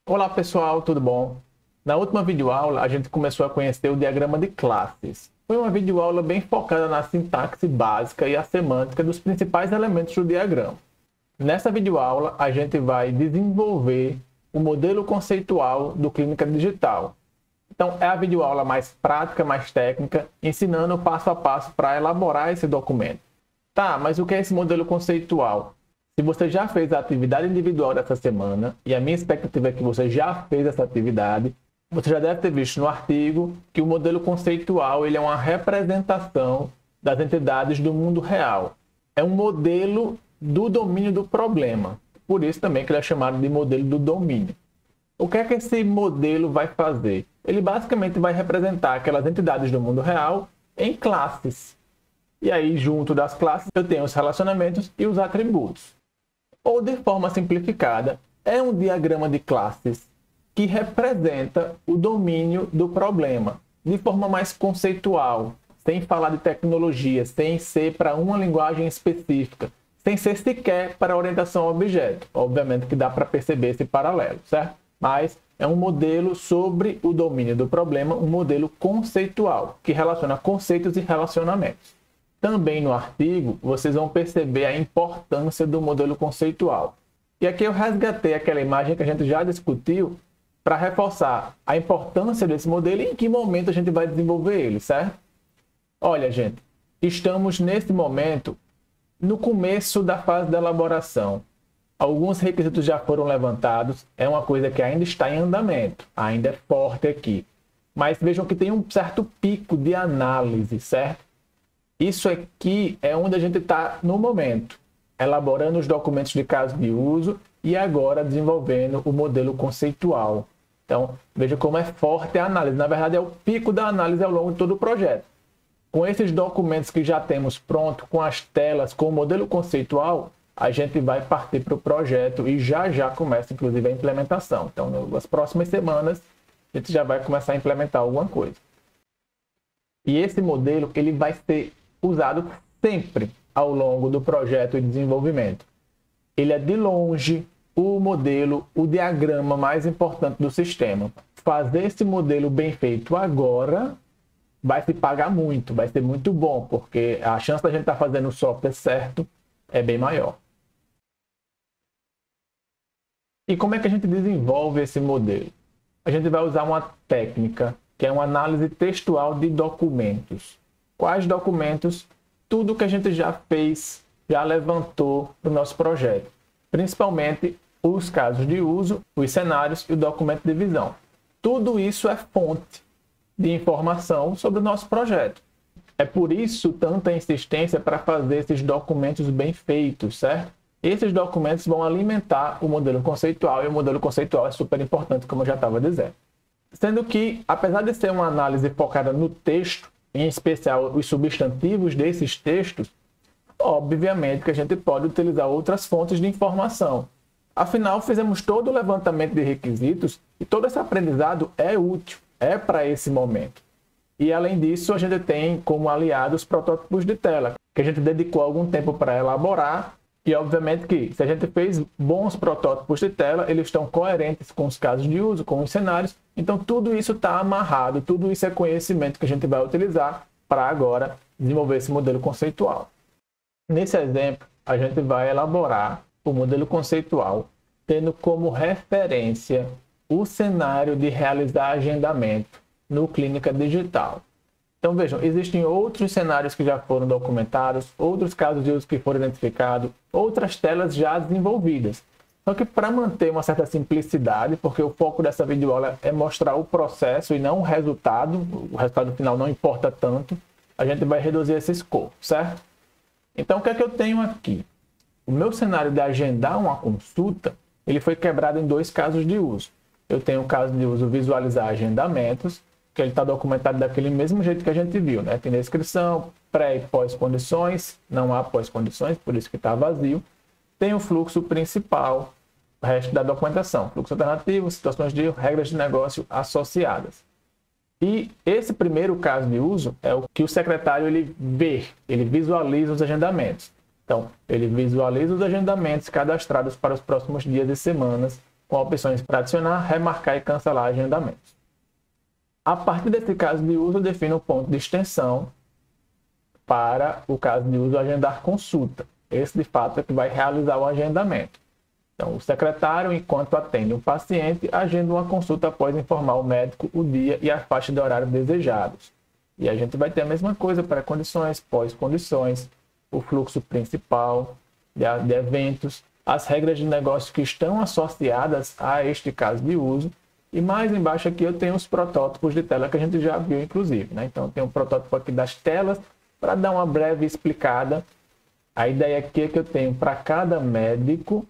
Olá pessoal, tudo bom? Na última videoaula a gente começou a conhecer o diagrama de classes. Foi uma videoaula bem focada na sintaxe básica e a semântica dos principais elementos do diagrama. Nessa videoaula a gente vai desenvolver o modelo conceitual do Clínica Digital. Então é a videoaula mais prática, mais técnica, ensinando passo a passo para elaborar esse documento. Tá, mas o que é esse modelo conceitual? Se você já fez a atividade individual dessa semana, e a minha expectativa é que você já fez essa atividade, você já deve ter visto no artigo que o modelo conceitual ele é uma representação das entidades do mundo real. É um modelo do domínio do problema. Por isso também que ele é chamado de modelo do domínio. O que é que esse modelo vai fazer? Ele basicamente vai representar aquelas entidades do mundo real em classes. E aí, junto das classes, eu tenho os relacionamentos e os atributos. Ou, de forma simplificada, é um diagrama de classes que representa o domínio do problema, de forma mais conceitual, sem falar de tecnologia, sem ser para uma linguagem específica, sem ser sequer para orientação ao objeto. Obviamente que dá para perceber esse paralelo, certo? Mas é um modelo sobre o domínio do problema, um modelo conceitual, que relaciona conceitos e relacionamentos. Também no artigo, vocês vão perceber a importância do modelo conceitual. E aqui eu resgatei aquela imagem que a gente já discutiu para reforçar a importância desse modelo e em que momento a gente vai desenvolver ele, certo? Olha, gente, estamos nesse momento no começo da fase da elaboração. Alguns requisitos já foram levantados, é uma coisa que ainda está em andamento, ainda é forte aqui. Mas vejam que tem um certo pico de análise, certo? Isso aqui é onde a gente está no momento, elaborando os documentos de caso de uso e agora desenvolvendo o modelo conceitual. Então, veja como é forte a análise. Na verdade, é o pico da análise ao longo de todo o projeto. Com esses documentos que já temos pronto, com as telas, com o modelo conceitual, a gente vai partir para o projeto e já começa, inclusive, a implementação. Então, nas próximas semanas, a gente já vai começar a implementar alguma coisa. E esse modelo ele vai ser usado sempre ao longo do projeto de desenvolvimento. Ele é de longe o modelo, o diagrama mais importante do sistema. Fazer esse modelo bem feito agora vai se pagar muito, vai ser muito bom, porque a chance da gente estar fazendo o software certo é bem maior. E como é que a gente desenvolve esse modelo? A gente vai usar uma técnica que é uma análise textual de documentos. Quais documentos? Tudo que a gente já fez, já levantou para o nosso projeto. Principalmente os casos de uso, os cenários e o documento de visão. Tudo isso é fonte de informação sobre o nosso projeto. É por isso tanta insistência para fazer esses documentos bem feitos, certo? Esses documentos vão alimentar o modelo conceitual e o modelo conceitual é super importante, como eu já estava dizendo. Sendo que, apesar de ser uma análise focada no texto, em especial os substantivos desses textos, obviamente que a gente pode utilizar outras fontes de informação. Afinal, fizemos todo o levantamento de requisitos e todo esse aprendizado é útil, é para esse momento. E além disso, a gente tem como aliado os protótipos de tela, que a gente dedicou algum tempo para elaborar. E obviamente que se a gente fez bons protótipos de tela, eles estão coerentes com os casos de uso, com os cenários. Então tudo isso está amarrado, tudo isso é conhecimento que a gente vai utilizar para agora desenvolver esse modelo conceitual. Nesse exemplo, a gente vai elaborar o modelo conceitual tendo como referência o cenário de realizar agendamento no Clínica Digital. Então vejam, existem outros cenários que já foram documentados, outros casos de uso que foram identificados, outras telas já desenvolvidas. Só que para manter uma certa simplicidade, porque o foco dessa videoaula é mostrar o processo e não o resultado final não importa tanto, a gente vai reduzir esse escopo, certo? Então o que é que eu tenho aqui? O meu cenário de agendar uma consulta, ele foi quebrado em dois casos de uso. Eu tenho o caso de uso visualizar agendamentos, que ele está documentado daquele mesmo jeito que a gente viu, né? Tem descrição, pré e pós-condições, não há pós-condições, por isso que está vazio. Tem o fluxo principal, o resto da documentação, fluxo alternativo, situações de regras de negócio associadas. E esse primeiro caso de uso é o que o secretário ele vê, ele visualiza os agendamentos. Então, ele visualiza os agendamentos cadastrados para os próximos dias e semanas com opções para adicionar, remarcar e cancelar agendamentos. A partir desse caso de uso, eu defino um ponto de extensão para o caso de uso agendar consulta. Esse, de fato, é que vai realizar o agendamento. Então, o secretário, enquanto atende um paciente, agenda uma consulta após informar o médico o dia e a faixa de horário desejados. E a gente vai ter a mesma coisa para condições, pós-condições, o fluxo principal de eventos, as regras de negócio que estão associadas a este caso de uso. E mais embaixo aqui eu tenho os protótipos de tela que a gente já viu, inclusive, né? Então, tem um protótipo aqui das telas para dar uma breve explicada. A ideia aqui é que eu tenho para cada médico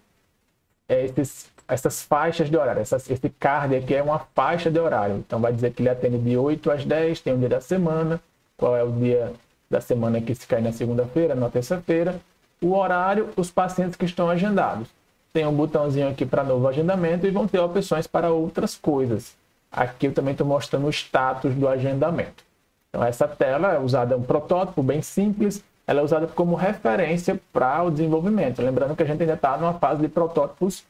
essas faixas de horário. Esse card aqui é uma faixa de horário. Então, vai dizer que ele atende de 8 às 10, tem um dia da semana, qual é o dia da semana que se cai na segunda-feira, na terça-feira, o horário, os pacientes que estão agendados. Tem um botãozinho aqui para novo agendamento e vão ter opções para outras coisas. Aqui eu também estou mostrando o status do agendamento. Então, essa tela é usada, é um protótipo bem simples, ela é usada como referência para o desenvolvimento. Lembrando que a gente ainda está numa fase de protótipos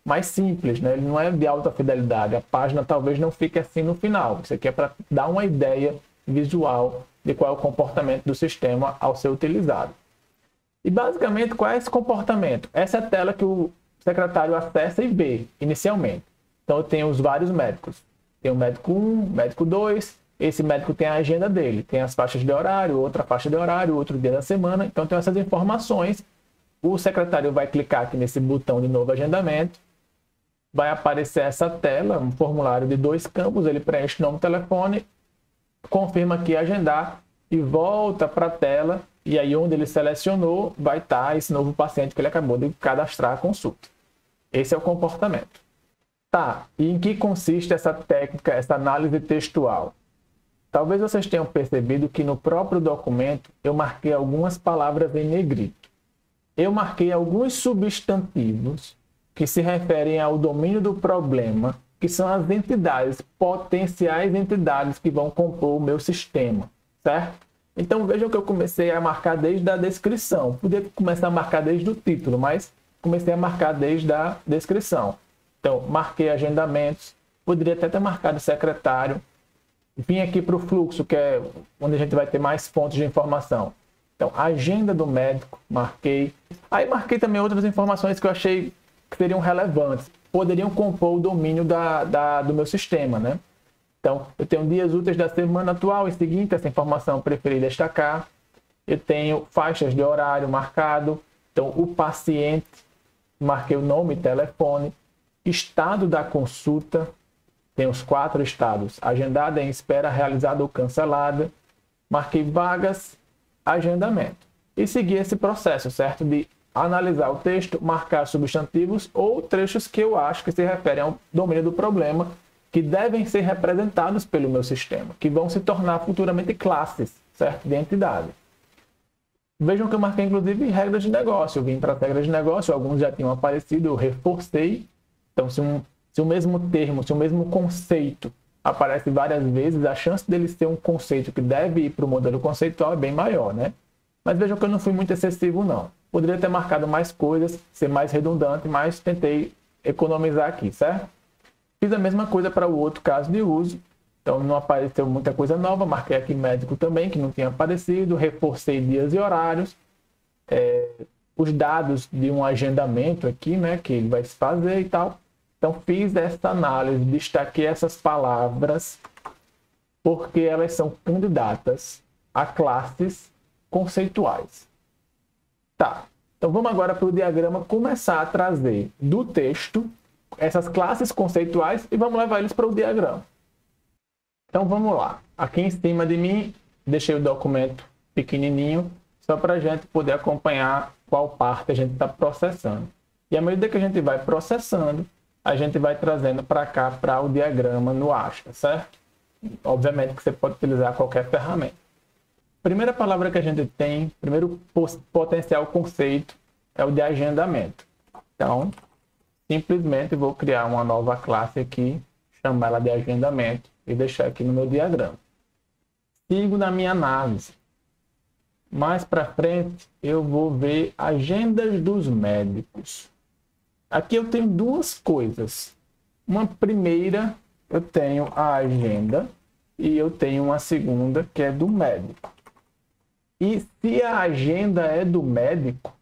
mais simples, né? Ele não é de alta fidelidade, a página talvez não fique assim no final. Isso aqui é para dar uma ideia visual de qual é o comportamento do sistema ao ser utilizado. E basicamente, qual é esse comportamento? Essa é a tela que o secretário acessa e vê inicialmente. Então, eu tenho os vários médicos. Tem o médico 1, médico 2, esse médico tem a agenda dele, tem as faixas de horário, outra faixa de horário, outro dia da semana. Então, tem essas informações. O secretário vai clicar aqui nesse botão de novo agendamento. Vai aparecer essa tela, um formulário de 2 campos. Ele preenche nome e telefone, confirma aqui agendar e volta para a tela. E aí, onde ele selecionou, vai estar esse novo paciente que ele acabou de cadastrar a consulta. Esse é o comportamento. Tá, e em que consiste essa técnica, essa análise textual? Talvez vocês tenham percebido que no próprio documento eu marquei algumas palavras em negrito. Eu marquei alguns substantivos que se referem ao domínio do problema, que são as entidades, potenciais entidades que vão compor o meu sistema, certo? Então vejam que eu comecei a marcar desde a descrição. Podia começar a marcar desde o título, mas comecei a marcar desde a descrição. Então, marquei agendamentos, poderia até ter marcado secretário. Vim aqui para o fluxo, que é onde a gente vai ter mais fontes de informação. Então, agenda do médico, marquei. Aí marquei também outras informações que eu achei que seriam relevantes. Poderiam compor o domínio do meu sistema, né? Então, eu tenho dias úteis da semana atual e seguinte, essa informação preferi destacar. Eu tenho faixas de horário marcado. Então, o paciente, marquei o nome e telefone. Estado da consulta, tem os 4 estados: agendada, em espera, realizada ou cancelada. Marquei vagas, agendamento. E segui esse processo, certo? De analisar o texto, marcar substantivos ou trechos que eu acho que se referem ao domínio do problema, que devem ser representados pelo meu sistema, que vão se tornar futuramente classes, certo? De entidade. Vejam que eu marquei, inclusive, regras de negócio. Eu vim para as regras de negócio, alguns já tinham aparecido, eu reforcei. Então, se o mesmo termo, se o mesmo conceito aparece várias vezes, a chance dele ser um conceito que deve ir para o modelo conceitual é bem maior, né? Mas vejam que eu não fui muito excessivo, não. Poderia ter marcado mais coisas, ser mais redundante, mas tentei economizar aqui, certo? Fiz a mesma coisa para o outro caso de uso. Então, não apareceu muita coisa nova. Marquei aqui médico também, que não tinha aparecido. Reforcei dias e horários. Os dados de um agendamento aqui, né, que ele vai se fazer e tal. Então, fiz essa análise, destaquei essas palavras, porque elas são candidatas a classes conceituais. Tá, então vamos agora para o diagrama começar a trazer do texto essas classes conceituais e vamos levar eles para o diagrama. Então, vamos lá. Aqui em cima de mim, deixei o documento pequenininho, só para a gente poder acompanhar qual parte a gente está processando. E à medida que a gente vai processando, a gente vai trazendo para cá, para o diagrama no Astra, certo? Obviamente que você pode utilizar qualquer ferramenta. Primeira palavra que a gente tem, primeiro potencial conceito, é o de agendamento. Então, simplesmente vou criar uma nova classe aqui, chamar ela de agendamento e deixar aqui no meu diagrama. Sigo na minha análise. Mais para frente, eu vou ver agendas dos médicos. Aqui eu tenho duas coisas. Uma primeira, eu tenho a agenda e eu tenho uma segunda que é do médico. E se a agenda é do médico,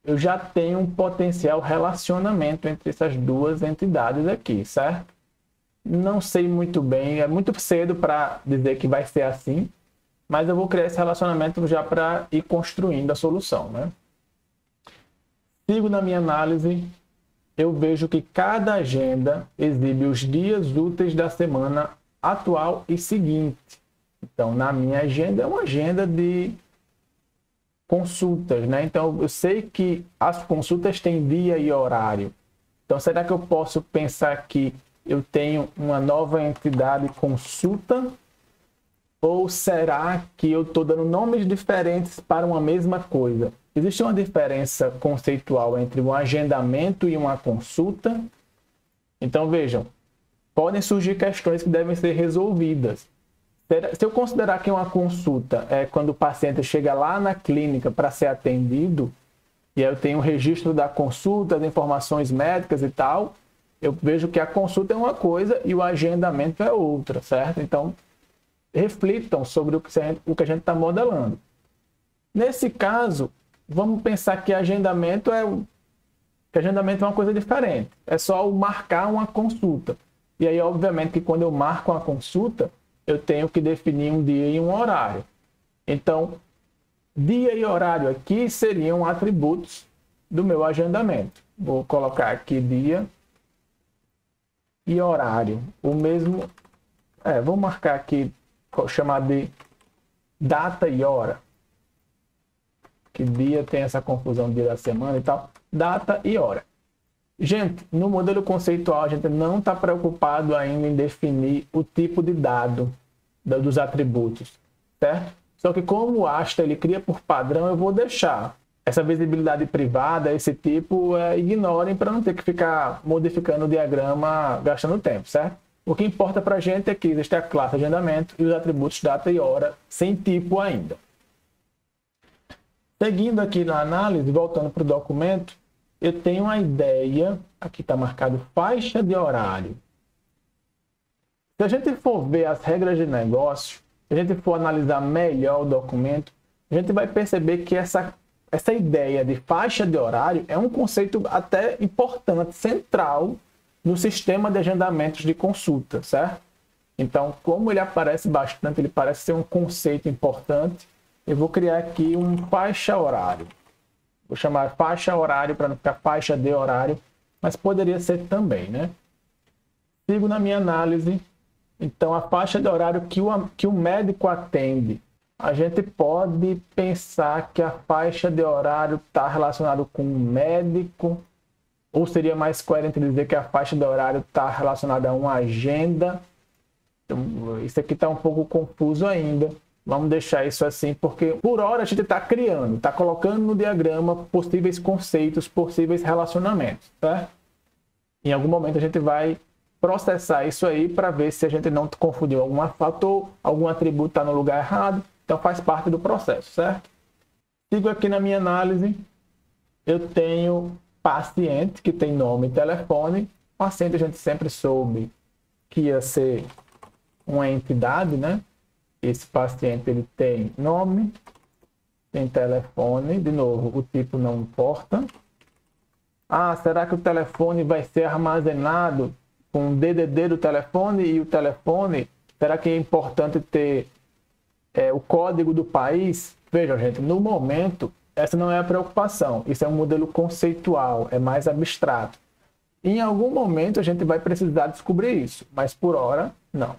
eu já tenho um potencial relacionamento entre essas duas entidades aqui, certo? Não sei muito bem, é muito cedo para dizer que vai ser assim, mas eu vou criar esse relacionamento já para ir construindo a solução, né? Sigo na minha análise, eu vejo que cada agenda exibe os dias úteis da semana atual e seguinte. Então, na minha agenda é uma agenda de consultas, né? Então, eu sei que as consultas têm dia e horário. Então, será que eu posso pensar que eu tenho uma nova entidade consulta? Ou será que eu estou dando nomes diferentes para uma mesma coisa? Existe uma diferença conceitual entre um agendamento e uma consulta? Então, vejam, podem surgir questões que devem ser resolvidas. Se eu considerar que uma consulta é quando o paciente chega lá na clínica para ser atendido, e aí eu tenho o registro da consulta, as informações médicas e tal, eu vejo que a consulta é uma coisa e o agendamento é outra, certo? Então, reflitam sobre o que a gente está modelando. Nesse caso, vamos pensar que agendamento é uma coisa diferente. É só marcar uma consulta. E aí, obviamente, que quando eu marco uma consulta, eu tenho que definir um dia e um horário. Então, dia e horário aqui seriam atributos do meu agendamento. Vou colocar aqui dia e horário. O mesmo, vou marcar aqui, chamar de data e hora. Que dia tem essa confusão, dia da semana e tal. Data e hora. Gente, no modelo conceitual, a gente não está preocupado ainda em definir o tipo de dado dos atributos, certo? Só que como o Asta ele cria por padrão, eu vou deixar essa visibilidade privada, esse tipo, ignorem para não ter que ficar modificando o diagrama, gastando tempo, certo? O que importa para a gente é que existe a classe agendamento e os atributos data e hora sem tipo ainda. Seguindo aqui na análise, voltando para o documento, eu tenho uma ideia, aqui está marcado faixa de horário. Se a gente for ver as regras de negócio, se a gente for analisar melhor o documento, a gente vai perceber que essa ideia de faixa de horário é um conceito até importante, central no sistema de agendamentos de consulta, certo? Então, como ele aparece bastante, ele parece ser um conceito importante, eu vou criar aqui um faixa horário. Vou chamar faixa horário para não ficar faixa de horário, mas poderia ser também, né? Sigo na minha análise. Então, a faixa de horário que o médico atende, a gente pode pensar que a faixa de horário está relacionada com o médico, ou seria mais coerente dizer que a faixa de horário está relacionada a uma agenda. Então, isso aqui está um pouco confuso ainda. Vamos deixar isso assim, porque por hora a gente está criando, está colocando no diagrama possíveis conceitos, possíveis relacionamentos, certo? Em algum momento a gente vai processar isso aí para ver se a gente não confundiu algum fator, algum atributo está no lugar errado. Então faz parte do processo, certo? Sigo aqui na minha análise. Eu tenho paciente que tem nome e telefone. Paciente a gente sempre soube que ia ser uma entidade, né? Esse paciente ele tem nome, tem telefone, de novo, o tipo não importa. Ah, será que o telefone vai ser armazenado com o DDD do telefone e o telefone? Será que é importante ter o código do país? Vejam, gente, no momento, essa não é a preocupação. Isso é um modelo conceitual, é mais abstrato. Em algum momento a gente vai precisar descobrir isso, mas por hora, não.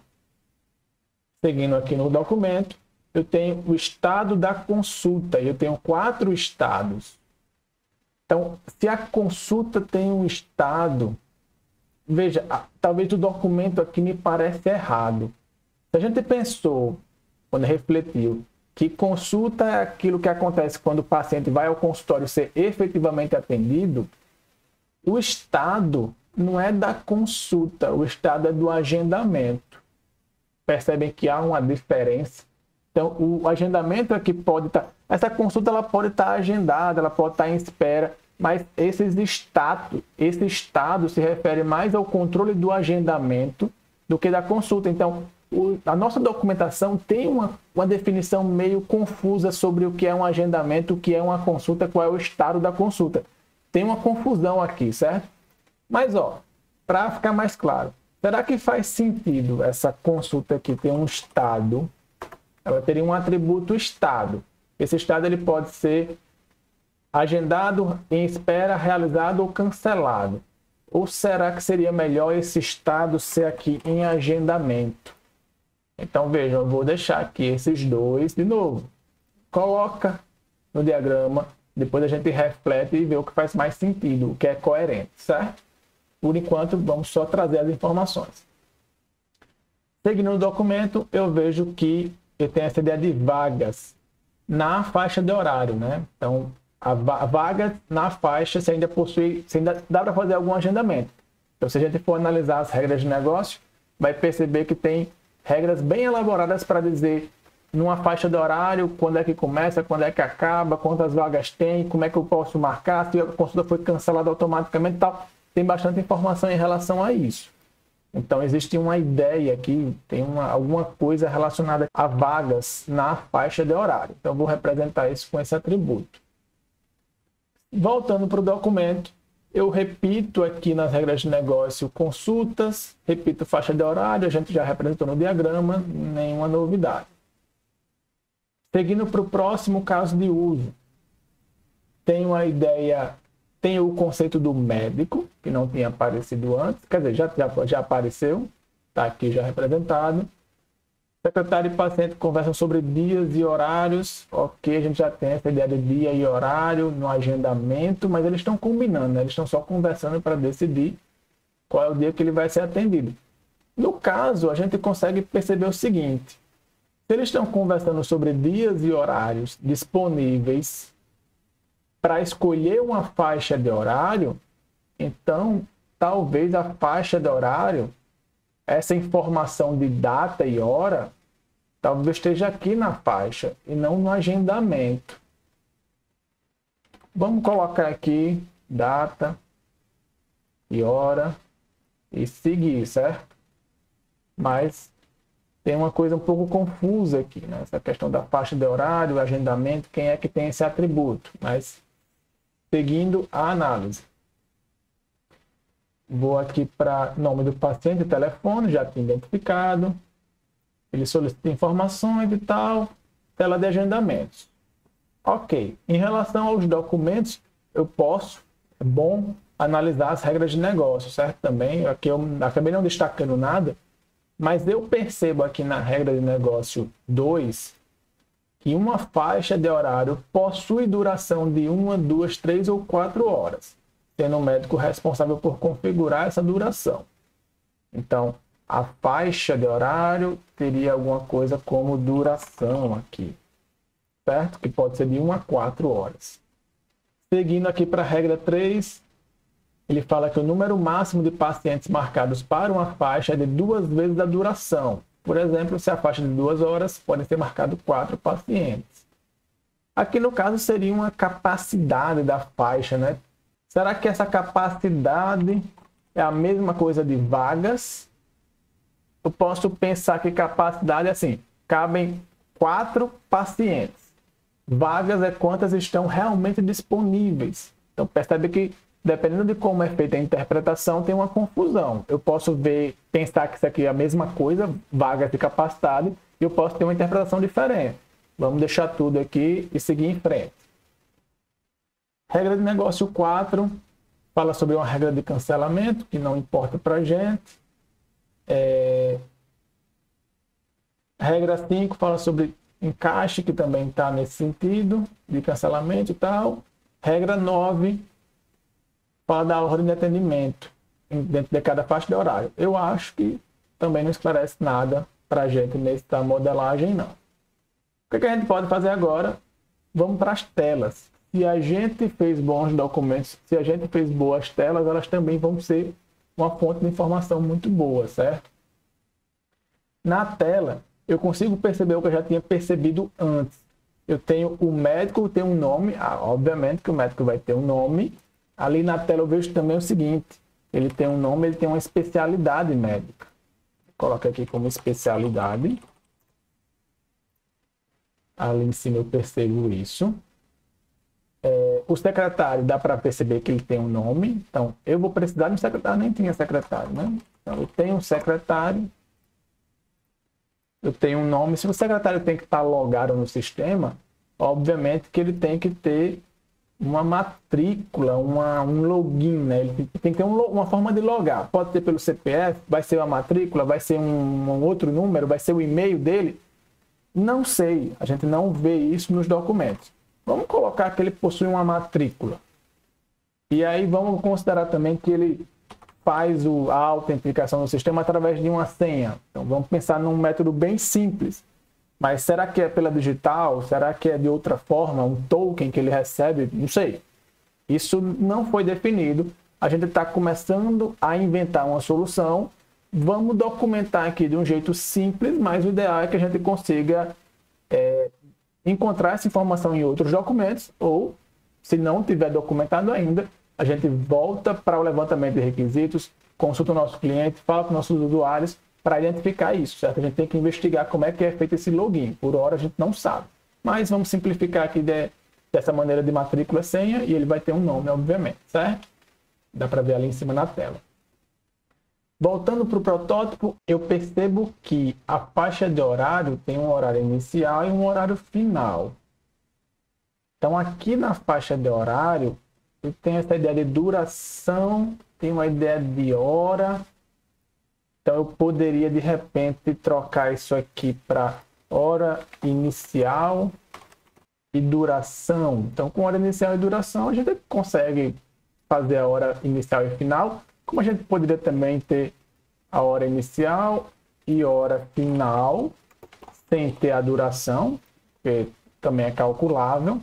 Seguindo aqui no documento, eu tenho o estado da consulta. Eu tenho 4 estados. Então, se a consulta tem um estado, veja, talvez o documento aqui me parece errado. Se a gente pensou, quando refletiu, que consulta é aquilo que acontece quando o paciente vai ao consultório ser efetivamente atendido, o estado não é da consulta, o estado é do agendamento. Percebem que há uma diferença. Então, o agendamento é que pode estar... Essa consulta ela pode estar agendada, ela pode estar em espera. mas esse estado se refere mais ao controle do agendamento do que da consulta. Então, a nossa documentação tem uma definição meio confusa sobre o que é um agendamento, o que é uma consulta, qual é o estado da consulta. Tem uma confusão aqui, certo? Mas, para ficar mais claro, será que faz sentido essa consulta aqui ter um estado? Ela teria um atributo estado. Esse estado ele pode ser agendado, em espera, realizado ou cancelado. Ou será que seria melhor esse estado ser aqui em agendamento? Então, vejam, eu vou deixar aqui esses dois de novo. Coloca no diagrama, depois a gente reflete e vê o que faz mais sentido, o que é coerente, certo? Por enquanto, vamos só trazer as informações. Seguindo o documento, eu vejo que eu tenho essa ideia de vagas na faixa de horário, né? Então, a vaga na faixa, se ainda dá para fazer algum agendamento. Então, se a gente for analisar as regras de negócio, vai perceber que tem regras bem elaboradas para dizer numa faixa de horário, quando é que começa, quando é que acaba, quantas vagas tem, como é que eu posso marcar, se a consulta foi cancelada automaticamente e tal. Tem bastante informação em relação a isso. Então, existe uma ideia aqui, tem alguma coisa relacionada a vagas na faixa de horário. Então, eu vou representar isso com esse atributo. Voltando para o documento, eu repito aqui nas regras de negócio consultas, repito faixa de horário, a gente já representou no diagrama, nenhuma novidade. Seguindo para o próximo caso de uso, tem uma ideia, tem o conceito do médico, que não tinha aparecido antes, quer dizer, já apareceu, está aqui já representado. Secretário e paciente conversam sobre dias e horários. Ok, a gente já tem essa ideia de dia e horário no agendamento, mas eles estão combinando, né? Eles estão só conversando para decidir qual é o dia que ele vai ser atendido. No caso, a gente consegue perceber o seguinte: se eles estão conversando sobre dias e horários disponíveis para escolher uma faixa de horário, então talvez a faixa de horário, essa informação de data e hora, talvez esteja aqui na faixa e não no agendamento. Vamos colocar aqui data e hora e seguir, certo? Mas tem uma coisa um pouco confusa aqui, né? Essa questão da faixa de horário, agendamento, quem é que tem esse atributo? Mas seguindo a análise. Vou aqui para nome do paciente, telefone, já tinha identificado. Ele solicita informações e tal, tela de agendamentos. Ok. Em relação aos documentos, é bom analisar as regras de negócio, certo? Também, aqui eu acabei não destacando nada, mas eu percebo aqui na regra de negócio 2 que uma faixa de horário possui duração de 1, 2, 3 ou 4 horas. Sendo o médico responsável por configurar essa duração. Então, a faixa de horário teria alguma coisa como duração aqui, certo? Que pode ser de 1 a 4 horas. Seguindo aqui para a regra 3, ele fala que o número máximo de pacientes marcados para uma faixa é de 2 vezes a duração. Por exemplo, se a faixa é de 2 horas, podem ser marcados 4 pacientes. Aqui, no caso, seria uma capacidade da faixa, né? Será que essa capacidade é a mesma coisa de vagas? Eu posso pensar que capacidade é assim, cabem 4 pacientes. Vagas é quantas estão realmente disponíveis. Então percebe que, dependendo de como é feita a interpretação, tem uma confusão. Eu posso pensar que isso aqui é a mesma coisa, vagas de capacidade, e eu posso ter uma interpretação diferente. Vamos deixar tudo aqui e seguir em frente. Regra de negócio 4 fala sobre uma regra de cancelamento, que não importa para a gente. Regra 5 fala sobre encaixe, que também está nesse sentido, de cancelamento e tal. Regra 9 fala da ordem de atendimento dentro de cada faixa de horário. Eu acho que também não esclarece nada para a gente nessa modelagem, não. O que a gente pode fazer agora? Vamos para as telas. Se a gente fez bons documentos, se a gente fez boas telas, elas também vão ser uma fonte de informação muito boa, certo? Na tela, eu consigo perceber o que eu já tinha percebido antes. Eu tenho o médico, tem um nome, obviamente que o médico vai ter um nome, Ali na tela eu vejo também o seguinte, ele tem um nome, ele tem uma especialidade médica. Coloca aqui como especialidade. Ali em cima eu percebo isso. O secretário, dá para perceber que ele tem um nome. Então, eu vou precisar de um secretário, nem tinha secretário, né? Então, eu tenho um secretário. Eu tenho um nome. Se o secretário tem que estar logado no sistema, obviamente que ele tem que ter uma matrícula, um login, né? Ele tem que ter uma forma de logar. Pode ser pelo CPF, vai ser uma matrícula, vai ser um outro número, vai ser o e-mail dele. Não sei, a gente não vê isso nos documentos. Vamos colocar que ele possui uma matrícula. E aí vamos considerar também que ele faz a autenticação no sistema através de uma senha. Então vamos pensar num método bem simples. Mas será que é pela digital? Será que é de outra forma? Um token que ele recebe? Não sei. Isso não foi definido. A gente está começando a inventar uma solução. Vamos documentar aqui de um jeito simples, mas o ideal é que a gente consiga encontrar essa informação em outros documentos, ou, se não tiver documentado ainda, a gente volta para o levantamento de requisitos, consulta o nosso cliente, fala com nossos usuários para identificar isso, certo? A gente tem que investigar como é que é feito esse login. Por hora a gente não sabe. Mas vamos simplificar aqui dessa maneira de matrícula senha e ele vai ter um nome, obviamente, certo? Dá para ver ali em cima na tela. Voltando para o protótipo, eu percebo que a faixa de horário tem um horário inicial e um horário final. Então, aqui na faixa de horário, eu tenho essa ideia de duração, tem uma ideia de hora. Então, eu poderia, de repente, trocar isso aqui para hora inicial e duração. Então, com hora inicial e duração, a gente consegue fazer a hora inicial e final. Como a gente poderia também ter a hora inicial e hora final, sem ter a duração, que também é calculável.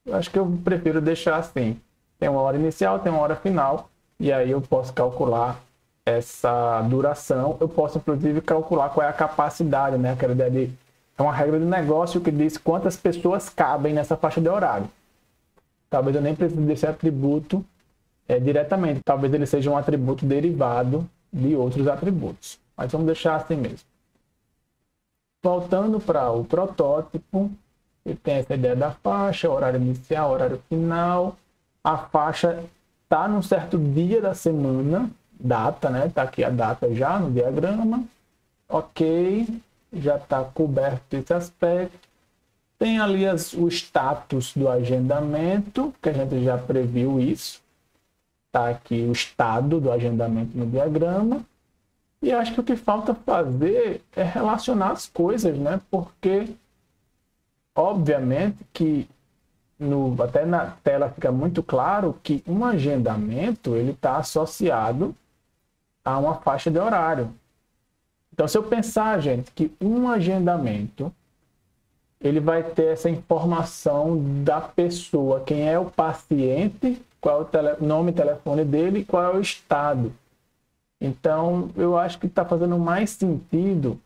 Eu acho que eu prefiro deixar assim. Tem uma hora inicial, tem uma hora final, e aí eu posso calcular essa duração. Eu posso, inclusive, calcular qual é a capacidade, né? Aquela ideia de... É uma regra de negócio que diz quantas pessoas cabem nessa faixa de horário. Talvez eu nem precise desse atributo diretamente. Talvez ele seja um atributo derivado de outros atributos. Mas vamos deixar assim mesmo. Voltando para o protótipo, ele tem essa ideia da faixa, horário inicial, horário final. A faixa está num certo dia da semana, data, né? Está aqui a data já no diagrama. Ok, já está coberto esse aspecto. Tem ali o status do agendamento, que a gente já previu isso. Está aqui o estado do agendamento no diagrama. E acho que o que falta fazer é relacionar as coisas, né? Porque, obviamente, que até na tela fica muito claro que um agendamento ele está associado a uma faixa de horário. Então, se eu pensar, gente, que um agendamento ele vai ter essa informação da pessoa, quem é o paciente, qual é o nome e telefone dele, qual é o estado. Então, eu acho que está fazendo mais sentido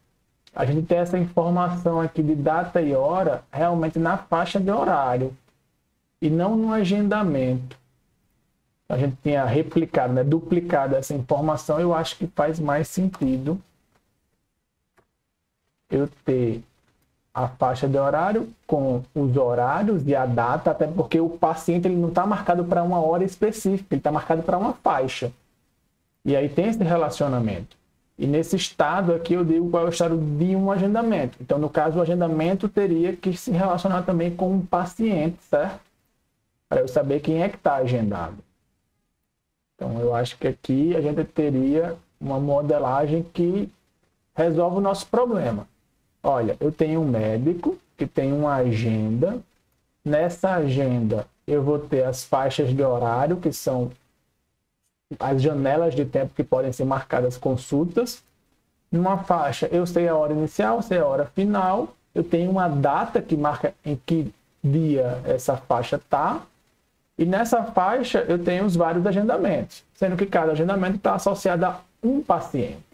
a gente ter essa informação aqui de data e hora realmente na faixa de horário e não no agendamento. A gente tinha replicado, né, duplicado essa informação. Eu acho que faz mais sentido eu ter a faixa de horário com os horários e a data, até porque o paciente ele não está marcado para uma hora específica, ele está marcado para uma faixa. E aí tem esse relacionamento. E nesse estado aqui eu digo qual é o estado de um agendamento. Então, no caso, o agendamento teria que se relacionar também com um paciente, certo? Para eu saber quem é que está agendado. Então, eu acho que aqui a gente teria uma modelagem que resolve o nosso problema. Olha, eu tenho um médico que tem uma agenda. Nessa agenda, eu vou ter as faixas de horário, que são as janelas de tempo que podem ser marcadas consultas. Numa faixa, eu sei a hora inicial, sei a hora final. Eu tenho uma data que marca em que dia essa faixa está. E nessa faixa, eu tenho os vários agendamentos, sendo que cada agendamento está associado a um paciente.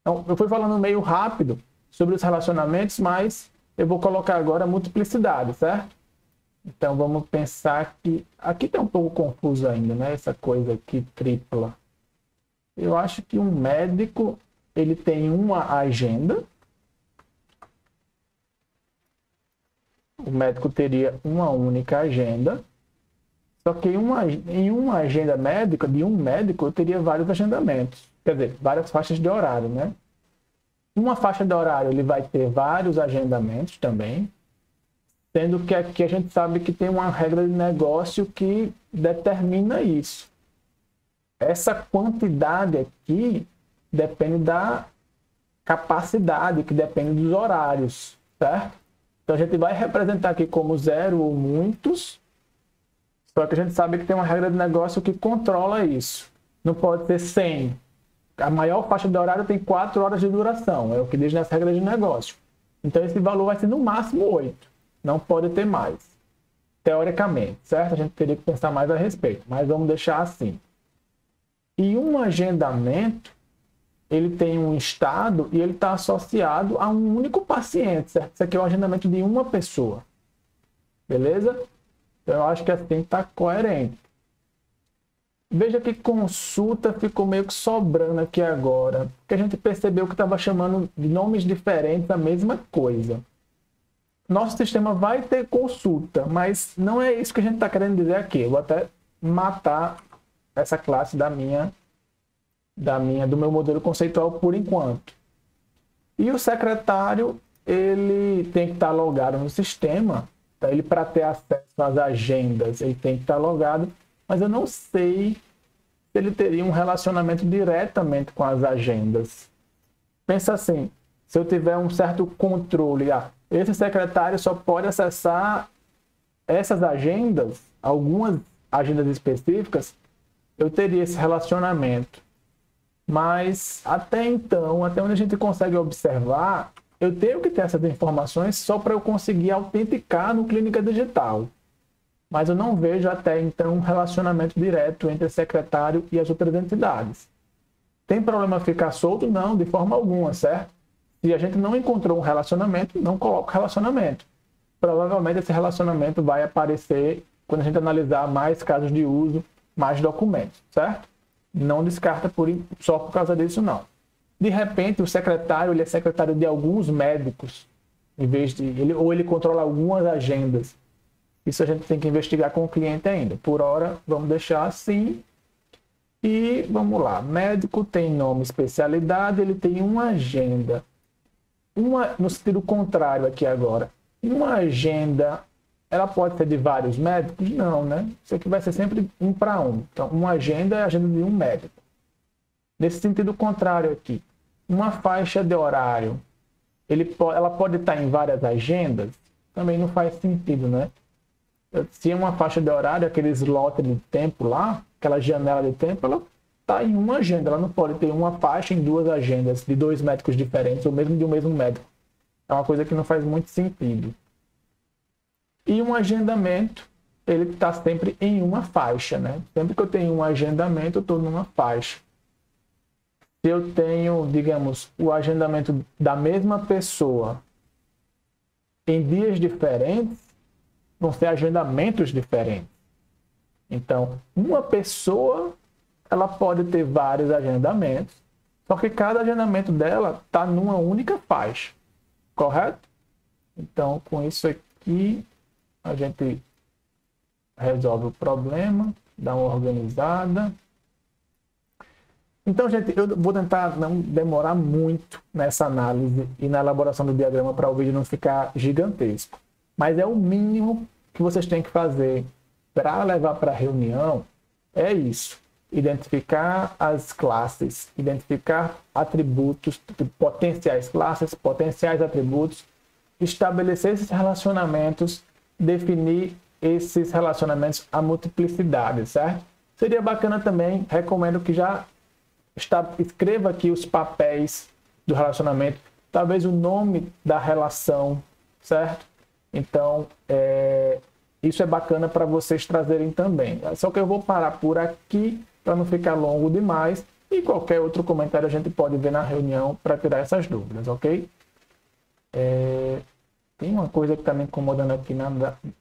Então, eu fui falando meio rápido sobre os relacionamentos, mas eu vou colocar agora a multiplicidade, certo? Então vamos pensar que aqui está um pouco confuso ainda, né? Essa coisa aqui tripla. Eu acho que um médico ele tem uma agenda. O médico teria uma única agenda. Só que em uma agenda médica, de um médico, eu teria vários agendamentos. Quer dizer, várias faixas de horário, né? Uma faixa de horário ele vai ter vários agendamentos também. Sendo que aqui a gente sabe que tem uma regra de negócio que determina isso. Essa quantidade aqui depende da capacidade, que depende dos horários, certo? Então a gente vai representar aqui como zero ou muitos, só que a gente sabe que tem uma regra de negócio que controla isso. Não pode ser 100. A maior faixa de horário tem 4 horas de duração, é o que diz nessa regra de negócio. Então esse valor vai ser no máximo 8. Não pode ter mais, teoricamente, certo? A gente teria que pensar mais a respeito, mas vamos deixar assim. E um agendamento, ele tem um estado e ele está associado a um único paciente, certo? Isso aqui é o agendamento de uma pessoa, beleza? Então, eu acho que assim está coerente. Veja que consulta ficou meio que sobrando aqui agora, porque a gente percebeu que estava chamando de nomes diferentes a mesma coisa. Nosso sistema vai ter consulta, mas não é isso que a gente está querendo dizer aqui. Eu vou até matar essa classe do meu modelo conceitual por enquanto. E o secretário, ele tem que estar logado no sistema. Então, ele, para ter acesso às agendas, ele tem que estar logado, mas eu não sei se ele teria um relacionamento diretamente com as agendas. Pensa assim, se eu tiver um certo controle, esse secretário só pode acessar essas agendas, algumas agendas específicas, eu teria esse relacionamento. Mas até então, até onde a gente consegue observar, eu tenho que ter essas informações só para eu conseguir autenticar no Clínica Digital. Mas eu não vejo até então um relacionamento direto entre o secretário e as outras entidades. Tem problema ficar solto? Não, de forma alguma, certo? Se a gente não encontrou um relacionamento, não coloca o relacionamento. Provavelmente esse relacionamento vai aparecer quando a gente analisar mais casos de uso, mais documentos, certo? Não descarta só por causa disso, não. De repente, o secretário ele é secretário de alguns médicos, em vez de ou ele controla algumas agendas. Isso a gente tem que investigar com o cliente ainda. Por hora, vamos deixar assim. E vamos lá. Médico tem nome, especialidade, ele tem uma agenda. No sentido contrário aqui agora. Uma agenda, ela pode ser de vários médicos? Não, né? Isso aqui vai ser sempre um para um. Então, uma agenda é a agenda de um médico. Nesse sentido contrário aqui, uma faixa de horário, ela pode estar em várias agendas? Também não faz sentido, né? Se é uma faixa de horário, aquele slot de tempo lá, aquela janela de tempo, ela está em uma agenda. Ela não pode ter uma faixa em duas agendas de dois médicos diferentes, ou mesmo de um mesmo médico. É uma coisa que não faz muito sentido. E um agendamento, ele está sempre em uma faixa, né? Sempre que eu tenho um agendamento, eu estou numa faixa. Se eu tenho, digamos, o agendamento da mesma pessoa em dias diferentes, vão ser agendamentos diferentes. Então, uma pessoa, ela pode ter vários agendamentos, só que cada agendamento dela está numa única faixa, correto? Então, com isso aqui, a gente resolve o problema, dá uma organizada. Então, gente, eu vou tentar não demorar muito nessa análise e na elaboração do diagrama para o vídeo não ficar gigantesco. Mas é o mínimo que vocês têm que fazer para levar para a reunião, é isso. Identificar as classes, identificar atributos, potenciais classes, potenciais atributos, estabelecer esses relacionamentos, definir esses relacionamentos a multiplicidade, certo? Seria bacana também, recomendo que já escreva aqui os papéis do relacionamento, talvez o nome da relação, certo? Então, isso é bacana para vocês trazerem também. Só que eu vou parar por aqui para não ficar longo demais e qualquer outro comentário a gente pode ver na reunião para tirar essas dúvidas, ok? Tem uma coisa que está me incomodando aqui.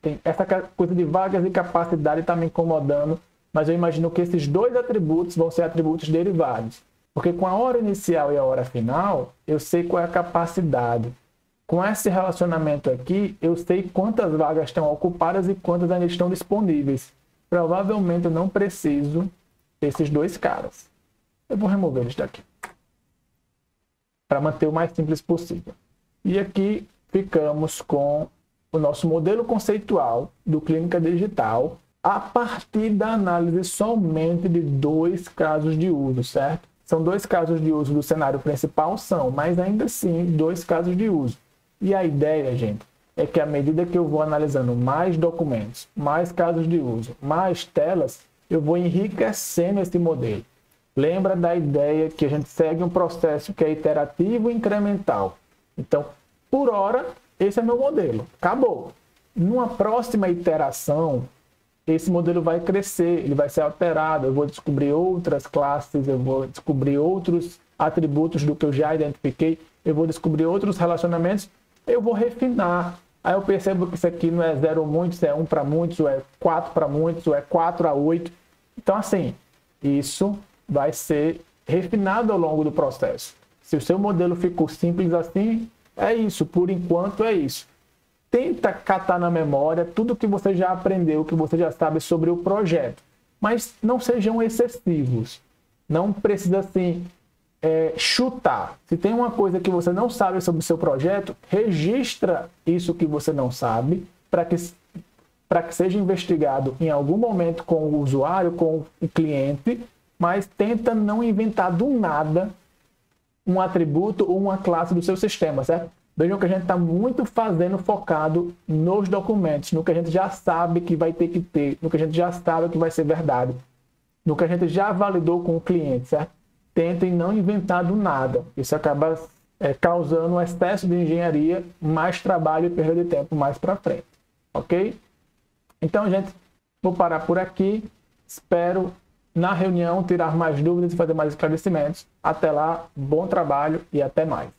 Tem essa coisa de vagas e capacidade está me incomodando, mas eu imagino que esses dois atributos vão ser atributos derivados. Porque com a hora inicial e a hora final, eu sei qual é a capacidade. Com esse relacionamento aqui, eu sei quantas vagas estão ocupadas e quantas ainda estão disponíveis. Provavelmente eu não preciso desses dois caras. Eu vou remover eles daqui, para manter o mais simples possível. E aqui ficamos com o nosso modelo conceitual do Clínica Digital a partir da análise somente de dois casos de uso, certo? São dois casos de uso do cenário principal, mas ainda assim, dois casos de uso. E a ideia, gente, é que à medida que eu vou analisando mais documentos, mais casos de uso, mais telas, eu vou enriquecendo esse modelo. Lembra da ideia que a gente segue um processo que é iterativo e incremental. Então, por hora, esse é meu modelo. Acabou. Numa próxima iteração, esse modelo vai crescer, ele vai ser alterado. Eu vou descobrir outras classes, eu vou descobrir outros atributos do que eu já identifiquei, eu vou descobrir outros relacionamentos, eu vou refinar. Aí eu percebo que isso aqui não é 0 muitos, é 1 para muitos, ou é 4 para muitos, ou é 4 a 8. Então, assim, isso vai ser refinado ao longo do processo. Se o seu modelo ficou simples assim, é isso. Por enquanto, é isso. Tenta catar na memória tudo que você já aprendeu, que você já sabe sobre o projeto. Mas não sejam excessivos. Não precisa, assim, chutar. Se tem uma coisa que você não sabe sobre o seu projeto, registra isso que você não sabe para que seja investigado em algum momento com o usuário, com o cliente, mas tenta não inventar do nada um atributo ou uma classe do seu sistema, certo? Vejam que a gente está muito focado nos documentos, no que a gente já sabe que vai ter que ter, no que a gente já sabe que vai ser verdade, no que a gente já validou com o cliente, certo? Tentem não inventar do nada. Isso acaba causando um excesso de engenharia, mais trabalho e perda de tempo mais para frente, ok? Então, gente, vou parar por aqui. Espero, na reunião, tirar mais dúvidas e fazer mais esclarecimentos. Até lá, bom trabalho e até mais.